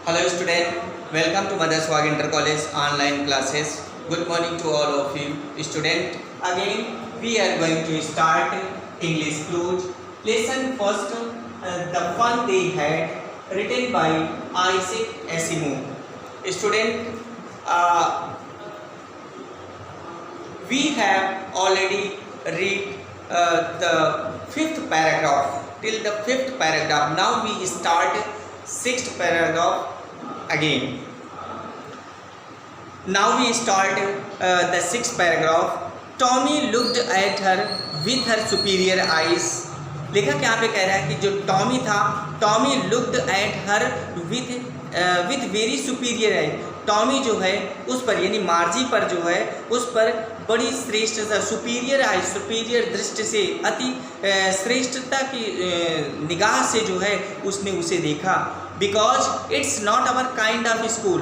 Hello student, welcome to Mother Swag Inter College online classes. Good morning to all of you student. Again we are going to start English Clues. Lesson first, The Fun They Had, written by Isaac Asimov. Student, we have already read the fifth paragraph till the fifth paragraph. Now we start sixth paragraph again. Now we start the sixth paragraph. Tommy looked at her with her superior eyes. लेखक यहाँ पे कह रहा है कि जो Tommy था, Tommy looked at her with very superior I. Tommy जो है उस पर यानी मार्जी पर जो है उस पर बड़ी श्रेष्ठता, सुपीरियर आई, सुपीरियर दृष्टि से, अति श्रेष्ठता की निगाह से जो है उसने उसे देखा. Because it's not our kind of school,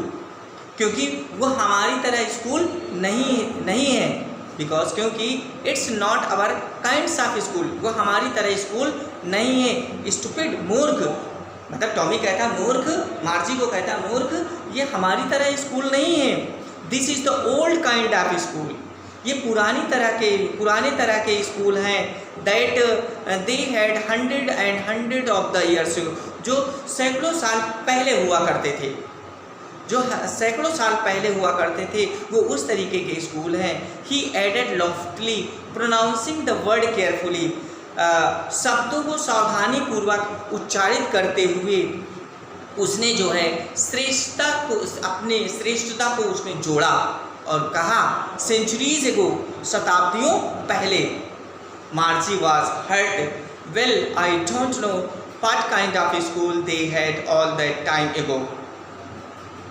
क्योंकि वह हमारी तरह स्कूल नहीं है. बिकॉज क्योंकि it's not our kinds of school, वो हमारी तरह स्कूल नहीं है. स्टूपिड, मूर्ख, मतलब टॉमी कहता मूर्ख, मार्जी को कहता मूर्ख, ये हमारी तरह स्कूल नहीं है. This is the old kind of school, ये पुराने तरह के स्कूल हैं. That they had hundred of the years, जो सैकड़ों साल पहले हुआ करते थे, वो उस तरीके के स्कूल हैं. He added loftily pronouncing the word carefully, शब्दों को सावधानी पूर्वक उच्चारित करते हुए उसने जो है अपने श्रेष्ठता को उसने जोड़ा और कहा सेंचुरीज एगो, शताब्दियों पहले. Margie was hurt. Well I don't know what kind of school they had all that time ago.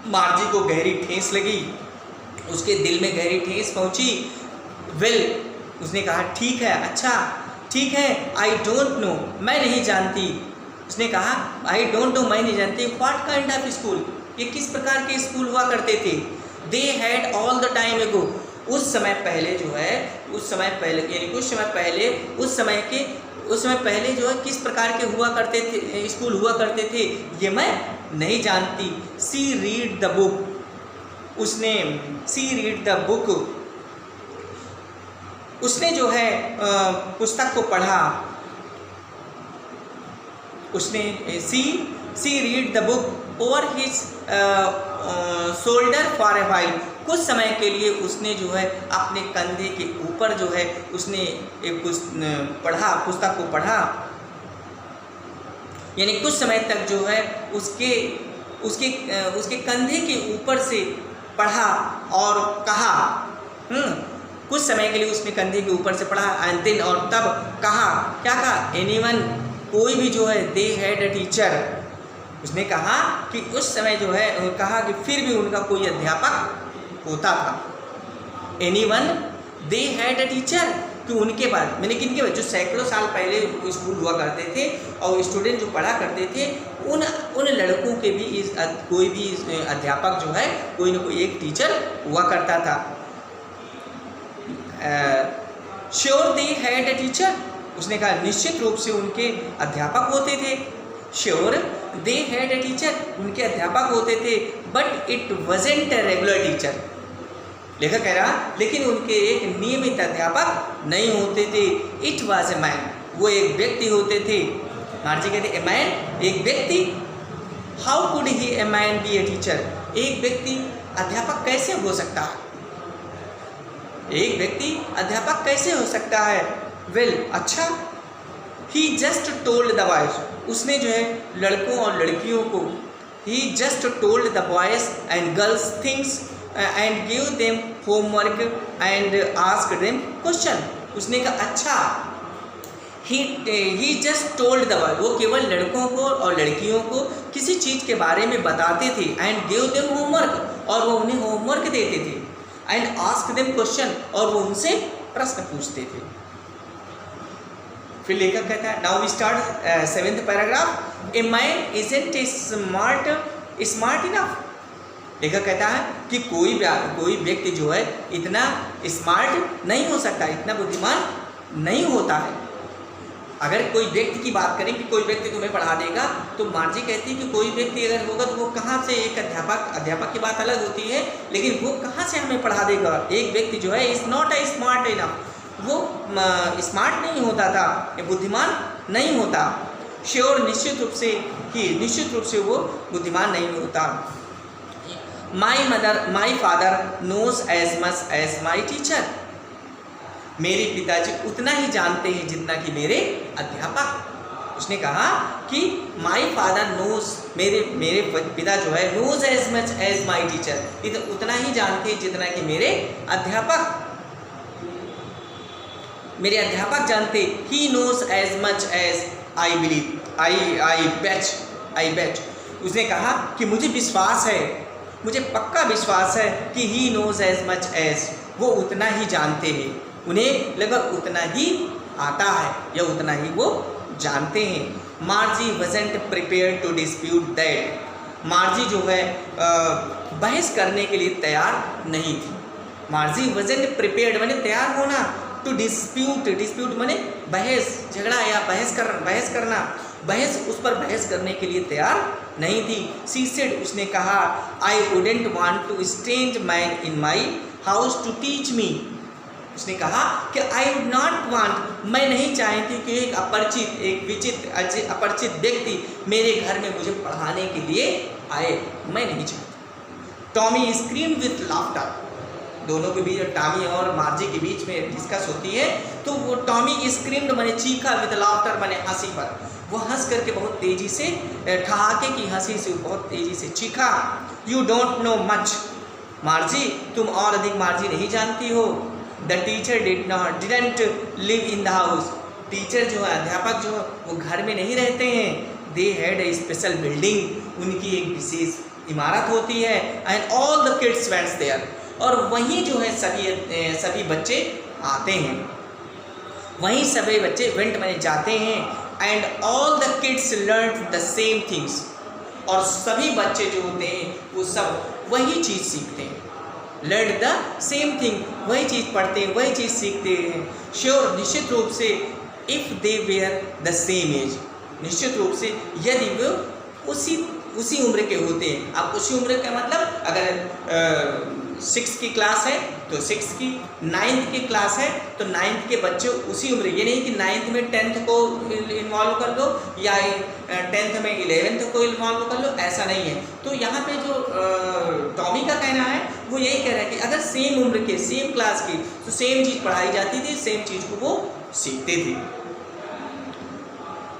Margie को गहरी ठेस लगी, उसके दिल में गहरी ठेस पहुंची. वेल, उसने कहा ठीक है, अच्छा ठीक है. आई डोंट नो, मैं नहीं जानती. उसने कहा आई डोंट नो, मैं नहीं जानती. व्हाट काइंड ऑफ स्कूल, ये किस प्रकार के स्कूल हुआ करते थे. दे हैड ऑल द टाइम एगो, उस समय पहले जो है, उस समय पहले जो है किस प्रकार के हुआ करते थे, स्कूल हुआ करते थे, ये मैं नहीं जानती. सी रीड द बुक, उसने जो है पुस्तक को पढ़ा. उसने she read the book over his shoulder for a while, कुछ समय के लिए उसने जो है अपने कंधे के ऊपर जो है उसने एक पुस्तक को पढ़ा. यानी कुछ समय तक जो है उसके कंधे के ऊपर से पढ़ा और कहा. कुछ समय के लिए उसने कंधे के ऊपर से पढ़ा एंड देन, और तब कहा, क्या कहा, एनीवन, कोई भी जो है, दे हैड अ टीचर. उसने कहा कि उस समय जो है कहा कि फिर भी उनका कोई अध्यापक होता था. Anyone, they had a teacher, कि उनके पास, मैंने किनके पास, जो सैकड़ों साल पहले स्कूल हुआ करते थे और स्टूडेंट जो पढ़ा करते थे, उन लड़कों के भी कोई भी अध्यापक जो है, कोई ना कोई एक टीचर हुआ करता था. Sure they had a teacher, उसने कहा निश्चित रूप से उनके अध्यापक होते थे. Sure they had a teacher, उनके अध्यापक होते थे. But it wasn't a regular teacher, लेखक कह रहा लेकिन उनके एक नियमित अध्यापक नहीं होते थे. इट वाज ए मैन, वो एक व्यक्ति होते थे. मार्जी कहते ए मैन, एक व्यक्ति. How could he a man B a teacher, एक व्यक्ति अध्यापक कैसे हो सकता है, एक व्यक्ति अध्यापक कैसे हो सकता है. वेल, अच्छा. He just told the boys, उसने जो है लड़कों और लड़कियों को, he just told the boys and girls things and give them homework and ask them question. उसने कहा अच्छा, he just told the boy, वो केवल लड़कों को और लड़कियों को किसी चीज़ के बारे में बताते थे. एंड गिव देम होमवर्क, और वो उन्हें होमवर्क देते थे. एंड आस्क देम क्वेश्चन, और वो उनसे प्रश्न पूछते थे. फिर लेखक कहता है now we start seventh paragraph. A man isn't smart enough. लेखक कहता है कि कोई व्यक्ति जो है इतना स्मार्ट नहीं हो सकता, इतना बुद्धिमान नहीं होता है. अगर कोई व्यक्ति की बात करें कि कोई व्यक्ति तुम्हें पढ़ा देगा, तो मार्जी कहती है कि कोई व्यक्ति अगर होगा तो वो कहाँ से, एक अध्यापक की बात अलग होती है, लेकिन वो कहाँ से हमें पढ़ा देगा। एक व्यक्ति जो है is not a smart enough, वो स्मार्ट नहीं होता था, बुद्धिमान नहीं होता। श्योर निश्चित रूप से वो बुद्धिमान नहीं होता। My father knows as much as my teacher, मेरे पिताजी उतना ही जानते हैं जितना कि मेरे अध्यापक। उसने कहा कि माई फादर नोज, मेरे पिता जो है knows as much as my teacher, उतना ही जानते हैं जितना कि मेरे अध्यापक जानते। He knows as much as I believe, I bet. उसने कहा कि मुझे विश्वास है, मुझे पक्का विश्वास है कि he knows as much as, वो उतना ही जानते हैं, उन्हें लगभग उतना ही आता है या उतना ही वो जानते हैं। Margie wasn't prepared to dispute that, Margie जो है बहस करने के लिए तैयार नहीं थी। मार्जी वज़न्ट प्रिपेयर्ड माने तैयार होना, टू डिस्प्यूट माने बहस, झगड़ा या बहस करना, उस पर बहस करने के लिए तैयार नहीं थी। शी सेड, उसने कहा, I wouldn't want to strange man in my house to teach me, उसने कहा कि आई वुड नॉट वांट, मैं नहीं चाहती कि एक अपरिचित व्यक्ति मेरे घर में मुझे पढ़ाने के लिए आए, मैं नहीं चाहती। टॉमी स्क्रीम्ड विथ लाफ्टर, दोनों के बीच, टॉमी और मार्जी के बीच में डिस्कस होती है, तो वो टॉमी स्क्रीम्ड माने चीखा, विथ लाफ्टर माने हंसी पर, वो हंस करके बहुत तेज़ी से, ठहाके की हंसी से बहुत तेज़ी से चीखा। यू डोंट नो मच मार्जी, तुम और अधिक मार्जी नहीं जानती हो। The teacher didn't live in the house, teacher जो है, अध्यापक जो है, वो घर में नहीं रहते हैं। They had a special building, उनकी एक विशेष इमारत होती है। And all the kids wents there, और वहीं जो है सभी बच्चे आते हैं, वहीं सभी बच्चे वेंट में जाते हैं। And all the kids learn the same things, और सभी बच्चे जो होते हैं वो सब वही चीज़ सीखते हैं। लर्न द सेम थिंग, वही चीज़ पढ़ते हैं, वही चीज़ सीखते हैं। श्योर, निश्चित रूप से, if they were the same age, निश्चित रूप से यदि वो उसी उम्र के होते हैं। अब उसी उम्र का मतलब, अगर 6th की क्लास है तो 6th की, 9th की क्लास है तो 9th के बच्चे उसी उम्र, ये नहीं कि 9th में 10th को इन्वॉल्व कर लो या 10th में 11th को इन्वॉल्व कर लो, ऐसा नहीं है। तो यहाँ पे जो टॉमी का कहना है वो यही कह रहा है कि अगर सेम उम्र के, सेम क्लास की, तो सेम चीज़ पढ़ाई जाती थी, सेम चीज़ को वो सीखते थे।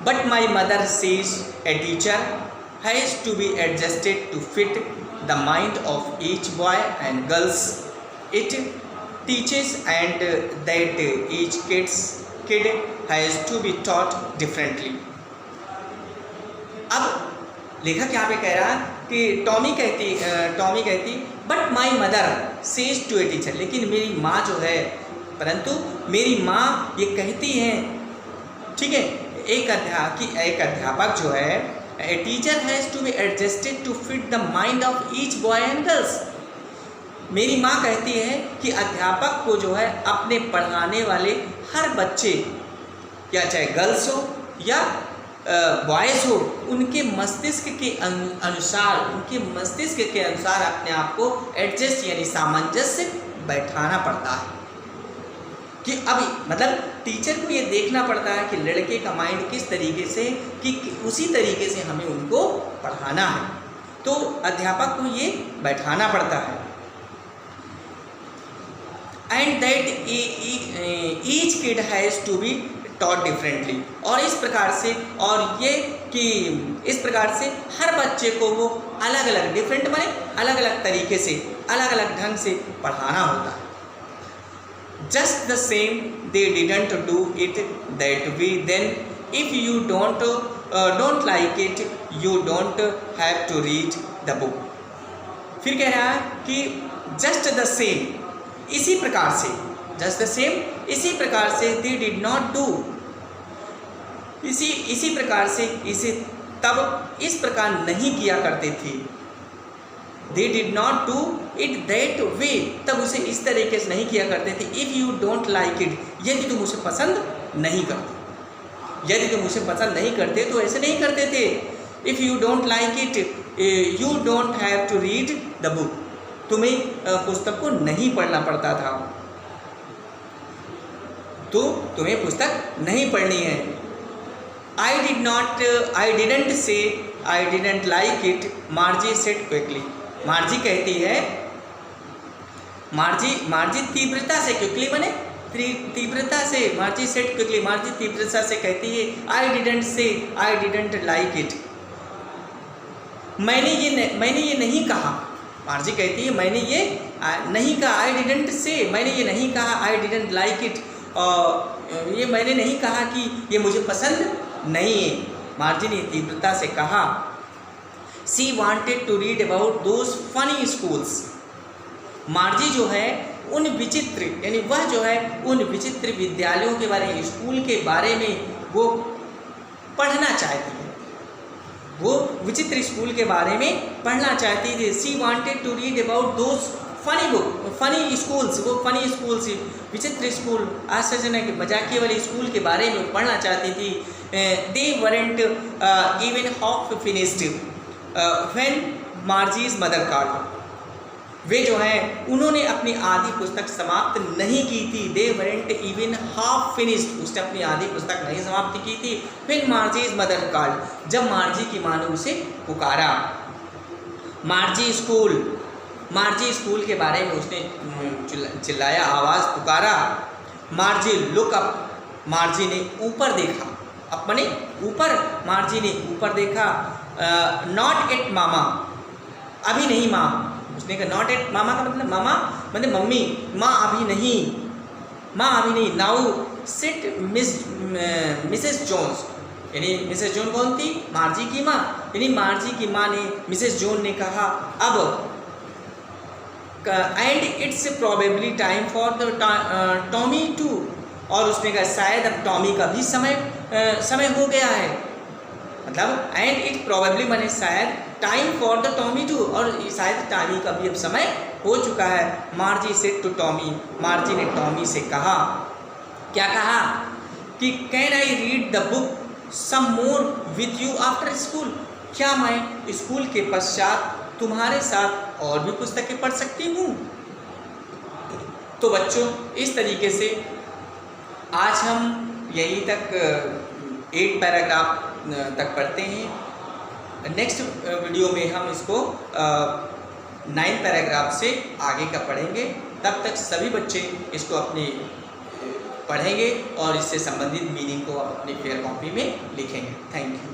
But my mother says a teacher has to be adjusted to fit the mind of each boy and girls it teaches, and that each kid has to be taught differently। अब लेखक यहाँ पे कह रहा है कि टॉमी कहती but my mother says to a teacher, लेकिन मेरी माँ जो है, परंतु मेरी माँ ये कहती हैं, ठीक है, एक अध्यापक जो है, A teacher has to be adjusted to fit the mind of each boy and girls। मेरी माँ कहती है कि अध्यापक को जो है अपने पढ़ाने वाले हर बच्चे, या चाहे गर्ल्स हो या बॉयज़ हो, उनके मस्तिष्क के अनुसार अपने आप को एडजस्ट यानी सामंजस्य बैठाना पड़ता है। कि अभी मतलब टीचर को ये देखना पड़ता है कि लड़के का माइंड किस तरीके से, कि उसी तरीके से हमें उनको पढ़ाना है, तो अध्यापक को ये बैठाना पड़ता है। And that each kid has to be taught differently, और इस प्रकार से, और ये कि इस प्रकार से हर बच्चे को वो अलग अलग, डिफरेंट माने अलग अलग तरीके से, अलग अलग ढंग से पढ़ाना होता है। Just the same, they didn't do it that way. Then, if you don't like it, you don't have to read the book। फिर कह रहा है कि just the same, इसी प्रकार से, just the same, इसी प्रकार से, they did not do, इसी प्रकार से, इसे तब इस प्रकार नहीं किया करते थे। They did not do it that way, तब उसे इस तरीके से नहीं किया करते थे। If you don't like it, यदि तुम उसे पसंद नहीं करते, यदि तुम उसे पसंद नहीं करते तो ऐसे नहीं करते थे। If you don't like it you don't have to read the book. तुम्हें पुस्तक को नहीं पढ़ना पड़ता था, तो तुम्हें पुस्तक नहीं पढ़नी है। I didn't say I didn't like it, मार्जी said quickly. मार्जी कहती है, मार्जी तीव्रता से, क्विकली माने तीव्रता से, मार्जी सेड क्विकली, मार्जी तीव्रता से कहती है आई डिडेंट लाइक इट। मैंने ये नहीं कहा। मार्जी कहती है मैंने ये नहीं कहा। आई डिडेंट से, मैंने ये नहीं कहा। आई डिडेंट लाइक इट, ये मैंने नहीं कहा कि ये मुझे पसंद नहीं है। मार्जी ने तीव्रता से कहा। She wanted to read about those funny schools. Margie जो है उन विचित्र, यानी वह जो है उन विचित्र विद्यालयों के बारे में, स्कूल के बारे में वो पढ़ना चाहती है। वो विचित्र स्कूल के बारे में पढ़ना चाहती थी। She wanted to read about those funny schools, वो फनी स्कूल्स, विचित्र स्कूल, आश्चर्यजनक मजाकिया वाले स्कूल के बारे में पढ़ना चाहती थी। They weren't even half finished when Margie's mother called. वे जो हैं उन्होंने अपनी आधी पुस्तक समाप्त नहीं की थी। They weren't even half finished, उसने अपनी आधी पुस्तक नहीं समाप्त की थी। फिर मार्जीज मदर कॉल्ड, जब मार्जी की माँ ने उसे पुकारा। मार्जी स्कूल के बारे में उसने चिल्लाया, आवाज़ पुकारा। मार्जी लुक अप, मार्जी ने ऊपर देखा। अपने ऊपर, मार्जी ने ऊपर देखा। नॉट एट मामा, अभी नहीं माँ। उसने कहा नॉट एट मामा का मतलब मामा मतलब मम्मी, माँ अभी नहीं। नाउ सिट मिसेस जोन्स, यानी मिसेस जोन कौन थी? मार्जी की माँ। यानी मार्जी की माँ ने, मिसेस जोन ने कहा अब, and it's probably time for the Tommy too, और उसने कहा शायद अब टॉमी का भी समय हो गया है। मतलब एंड इट प्रोबेबली माने शायद, time for the Tommy too, और शायद टॉमी का भी अब समय हो चुका है। Margie said to Tommy, Margie ने टॉमी से कहा, क्या कहा कि can I read the book some more with you after school, क्या मैं स्कूल के पश्चात तुम्हारे साथ और भी पुस्तकें पढ़ सकती हूँ। तो बच्चों, इस तरीके से आज हम यहीं तक 8 पैराग्राफ तक पढ़ते हैं। नेक्स्ट वीडियो में हम इसको 9 पैराग्राफ से आगे का पढ़ेंगे। तब तक सभी बच्चे इसको अपनी पढ़ेंगे और इससे संबंधित मीनिंग को आप अपनी फेयर कॉपी में लिखेंगे। Thank you.